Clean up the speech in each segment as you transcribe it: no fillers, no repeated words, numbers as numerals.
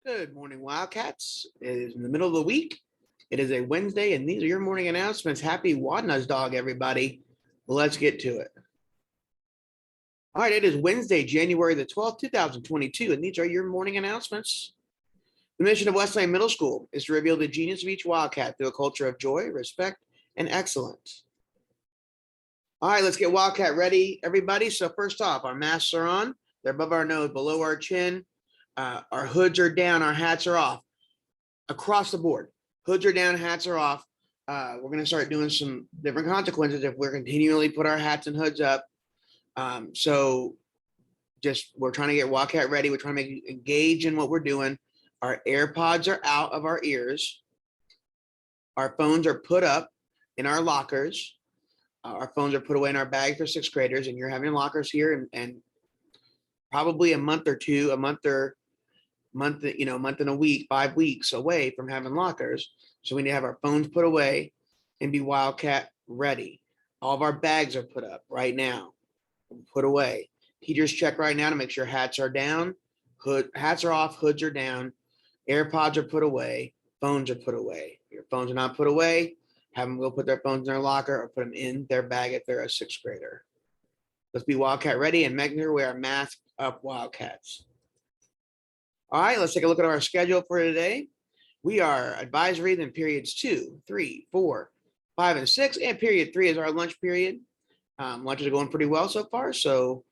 Good morning, Wildcats. It is in the middle of the week. It is a Wednesday, and these are your morning announcements. Happy Wadnaz Dog, everybody. Let's get to it. All right, it is Wednesday, January the 12th, 2022, and these are your morning announcements. The mission of Westland Middle School is to reveal the genius of each Wildcat through a culture of joy, respect, and excellence. All right, let's get Wildcat ready, everybody. So first off, our masks are on. They're above our nose, below our chin. Our hoods are down, our hats are off. Across the board, hoods are down, hats are off. We're going to start doing some different consequences if we're continually put our hats and hoods up. So just we're trying to get Wildcat ready. We're trying to make you engage in what we're doing. Our AirPods are out of our ears. Our phones are put up in our lockers. Our phones are put away in our bag for sixth graders, and you're having lockers here, and probably a month and a week, 5 weeks away from having lockers. So we need to have our phones put away and be Wildcat ready. All of our bags are put up right now, put away. Teachers check right now to make sure hats are down, hats are off, hoods are down, AirPods are put away, phones are put away. If your phones are not put away, have them go put their phones in their locker or put them in their bag if they're a sixth grader. Let's be Wildcat ready and make sure we are masked up Wildcats. All right, let's take a look at our schedule for today. We are advisory, then periods 2, 3, 4, 5, and 6, and period 3 is our lunch period. Lunches are going pretty well so far, so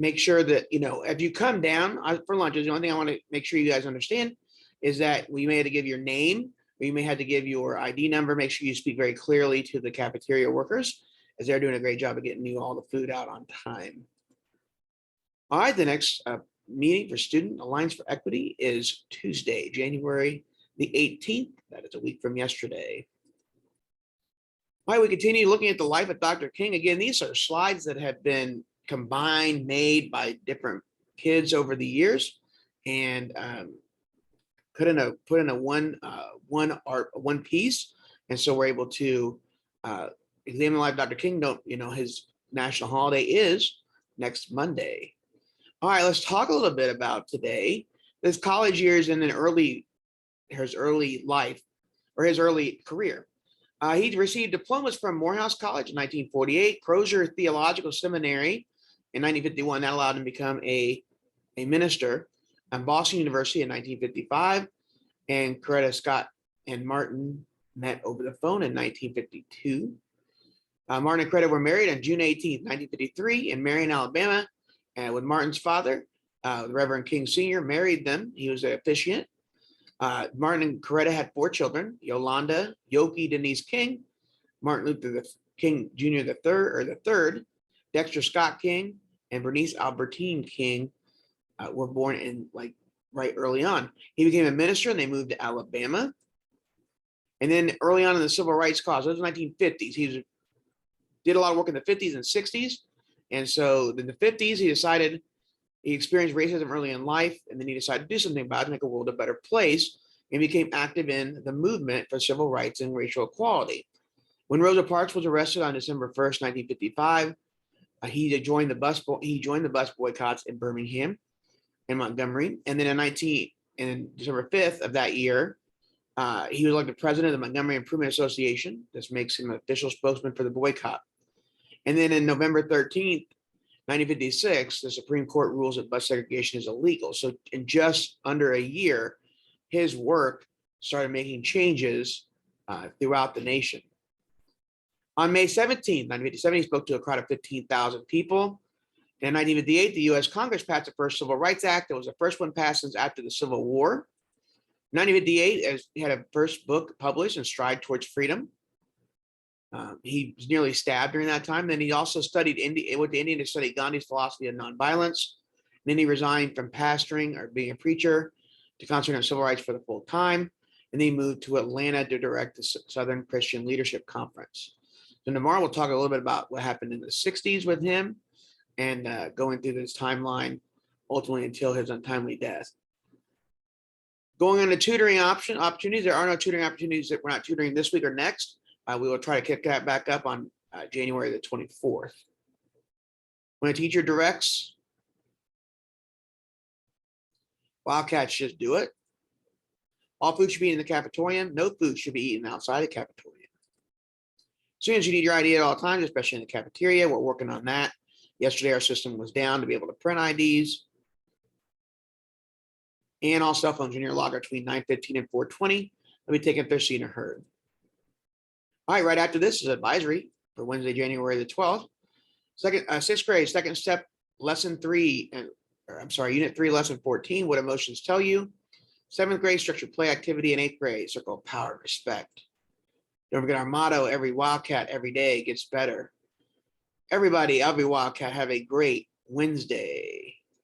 make sure that, if you come down for lunches, the only thing I want to make sure you guys understand is that we may have to give your name, or you may have to give your ID number. Make sure you speak very clearly to the cafeteria workers, as they're doing a great job of getting you all the food out on time. All right, the next meeting for Student Alliance for Equity is Tuesday, January the 18th. That is a week from yesterday. All right, we continue looking at the life of Dr. King. Again, these are slides that have been combined, made by different kids over the years, and put in a one piece. And so we're able to examine the life of Dr. King. His national holiday is next Monday. All right, let's talk a little bit about today. His college years and then his early life, or his early career. He received diplomas from Morehouse College in 1948, Crozer Theological Seminary in 1951. That allowed him to become a minister. And Boston University in 1955. And Coretta Scott and Martin met over the phone in 1952. Martin and Coretta were married on June 18th, 1953 in Marion, Alabama. And with Martin's father, the Reverend King Sr., married them. He was an officiant. Martin and Coretta had 4 children: Yolanda Yoki Denise King, Martin Luther King Jr. the third, Dexter Scott King, and Bernice Albertine King were born in right early on. He became a minister, and they moved to Alabama. And then early on in the civil rights cause, those were the 1950s. He did a lot of work in the 50s and 60s. And so in the 50s, he experienced racism early in life, and then he decided to do something about it, make a world a better place, and became active in the movement for civil rights and racial equality. When Rosa Parks was arrested on December 1st, 1955, he joined the bus boycotts in Birmingham and Montgomery. And then in December 5th of that year, he was elected president of the Montgomery Improvement Association. This makes him an official spokesman for the boycott. And then in November 13th, 1956, the Supreme Court rules that bus segregation is illegal. So in just under a year, his work started making changes throughout the nation. On May 17th, 1957, he spoke to a crowd of 15,000 people. In 1958, the U.S. Congress passed the first Civil Rights Act. It was the first one passed since after the Civil War. In 1958, he had a first book published, In Stride Towards Freedom. He was nearly stabbed during that time. Then he also went to India to study Gandhi's philosophy of nonviolence. And then he resigned from pastoring or being a preacher to concentrate on civil rights for the full time. And then he moved to Atlanta to direct the Southern Christian Leadership Conference. So tomorrow we'll talk a little bit about what happened in the 60s with him and going through this timeline ultimately until his untimely death. Going on to tutoring opportunities, there are no tutoring opportunities that we're not tutoring this week or next. We will try to kick that back up on January the 24th. When a teacher directs Wildcats just do it. All food should be in the cafeteria. No food should be eaten outside the cafeteria. Students, you need your ID at all times, especially in the cafeteria. We're working on that. Yesterday, our system was down to be able to print IDs. And all cell phones in your locker between 9:15 and 4:20. Let me take officially in a herd. All right, right after this is advisory for Wednesday, January the 12th. Sixth grade, second step, lesson 3, unit 3, lesson 14, what emotions tell you. Seventh grade, structured play activity, and eighth grade, circle of power and respect. Don't forget our motto, every Wildcat, every day gets better. Everybody, every Wildcat, have a great Wednesday.